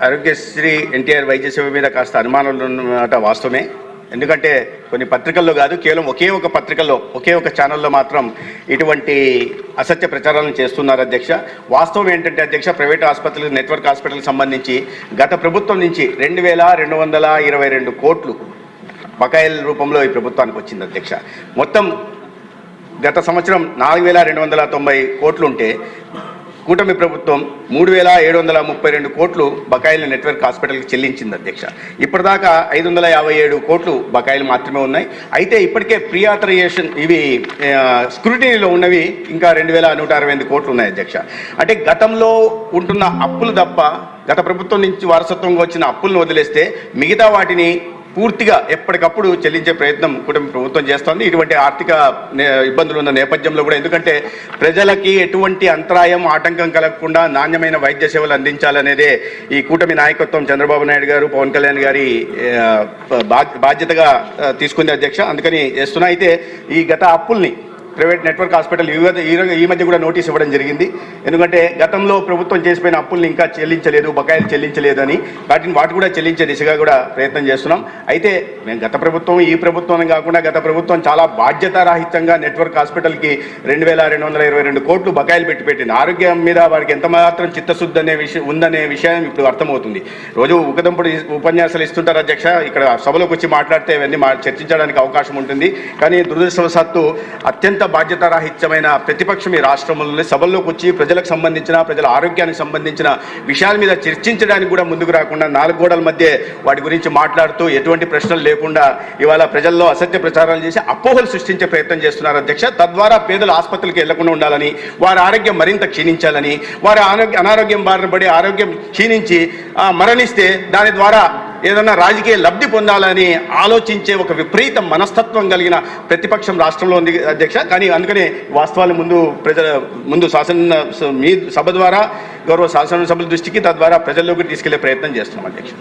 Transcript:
ఆరోగ్యశ్రీ ఎన్టీఆర్ వైద్య సేవ మీద కాస్త అనుమానాలు ఉన్నమాట వాస్తవమే. ఎందుకంటే కొన్ని పత్రికల్లో కాదు, కేవలం ఒకే ఒక పత్రికల్లో, ఒకే ఒక ఛానల్లో మాత్రం ఇటువంటి అసత్య ప్రచారాలను చేస్తున్నారు అధ్యక్ష. వాస్తవం ఏంటంటే అధ్యక్ష, ప్రైవేట్ ఆసుపత్రులకు, నెట్వర్క్ హాస్పిటల్కి సంబంధించి గత ప్రభుత్వం నుంచి 2222 కోట్లు బకాయిల రూపంలో ఈ ప్రభుత్వానికి వచ్చింది అధ్యక్ష. మొత్తం గత సంవత్సరం 4290 కోట్లు ఉంటే కూటమి ప్రభుత్వం 3732 కోట్లు బకాయిలు నెట్వర్క్ హాస్పిటల్కి చెల్లించింది అధ్యక్ష. ఇప్పటిదాకా 557 కోట్లు బకాయిలు మాత్రమే ఉన్నాయి. అయితే ఇప్పటికే ప్రీ ఆథరైజేషన్ ఇవి స్క్రూటినీలో ఉన్నవి ఇంకా 2168 కోట్లు ఉన్నాయి అధ్యక్ష. అంటే గతంలో ఉంటున్న అప్పులు తప్ప, గత ప్రభుత్వం నుంచి వారసత్వంగా వచ్చిన అప్పులను వదిలేస్తే మిగతా వాటిని పూర్తిగా ఎప్పటికప్పుడు చెల్లించే ప్రయత్నం కూటమి ప్రభుత్వం చేస్తోంది. ఇటువంటి ఆర్థిక ఇబ్బందులు ఉన్న నేపథ్యంలో కూడా, ఎందుకంటే ప్రజలకి ఎటువంటి అంతరాయం, ఆటంకం కలగకుండా నాణ్యమైన వైద్య సేవలు అందించాలనేదే ఈ కూటమి నాయకత్వం చంద్రబాబు నాయుడు గారు, పవన్ కళ్యాణ్ గారి బాధ్యతగా తీసుకుంది అధ్యక్ష. అందుకని చేస్తున్నా. అయితే ఈ గత అప్పుల్ని ప్రైవేట్ నెట్వర్క్ హాస్పిటల్ ఈ మధ్య కూడా నోటీస్ ఇవ్వడం జరిగింది. ఎందుకంటే గతంలో ప్రభుత్వం చేసిపోయిన అప్పుల్ని ఇంకా చెల్లించలేదు, బకాయిలు చెల్లించలేదు అని, వాటి కూడా చెల్లించే దిశగా కూడా ప్రయత్నం చేస్తున్నాం. అయితే మేము గత ప్రభుత్వం, ఈ ప్రభుత్వం కాకుండా గత ప్రభుత్వం చాలా బాధ్యతారాహిత్యంగా నెట్వర్క్ హాస్పిటల్కి 2222 కోట్లు బకాయిలు పెట్టింది. ఆరోగ్యం మీద వారికి ఎంత మాత్రం చిత్తశుద్ధి అనే విషయం ఉందనే విషయం ఇప్పుడు అర్థమవుతుంది. రోజు ఉకదంపుడు ఉపన్యాసాలు ఇస్తుంటారు అధ్యక్ష. ఇక్కడ సభలోకి వచ్చి మాట్లాడితే ఇవన్నీ చర్చించడానికి అవకాశం ఉంటుంది. కానీ దురదృష్టవశాత్తు అత్యంత బాధ్యతారాహిత్యమైన ప్రతిపక్షం ఈ రాష్ట్రంలో సభల్లోకి వచ్చి ప్రజలకు సంబంధించిన, ప్రజల ఆరోగ్యానికి సంబంధించిన విషయాల మీద చర్చించడానికి కూడా ముందుకు రాకుండా, 4 గోడల మధ్య వాటి గురించి మాట్లాడుతూ ఎటువంటి ప్రశ్నలు లేకుండా ఇవాళ ప్రజల్లో అసత్య ప్రచారాలు చేసి అపోహలు సృష్టించే ప్రయత్నం చేస్తున్నారు అధ్యక్ష. తద్వారా పేదలు ఆసుపత్రికి వెళ్లకుండా ఉండాలని, వారి ఆరోగ్యం మరింత క్షీణించాలని, వారి అనారోగ్యం బారిన పడి ఆరోగ్యం క్షీణించి మరణిస్తే దాని ద్వారా ఏదన్నా రాజకీయ లబ్ధి పొందాలని ఆలోచించే ఒక విపరీత మనస్తత్వం కలిగిన ప్రతిపక్షం రాష్ట్రంలో ఉంది అధ్యక్ష. కానీ అందుకనే వాస్తవాలు ముందు మీ సభ ద్వారా గౌరవ శాసనసభ్యుల దృష్టికి, తద్వారా ప్రజల్లోకి తీసుకెళ్లే ప్రయత్నం చేస్తున్నాం అధ్యక్ష.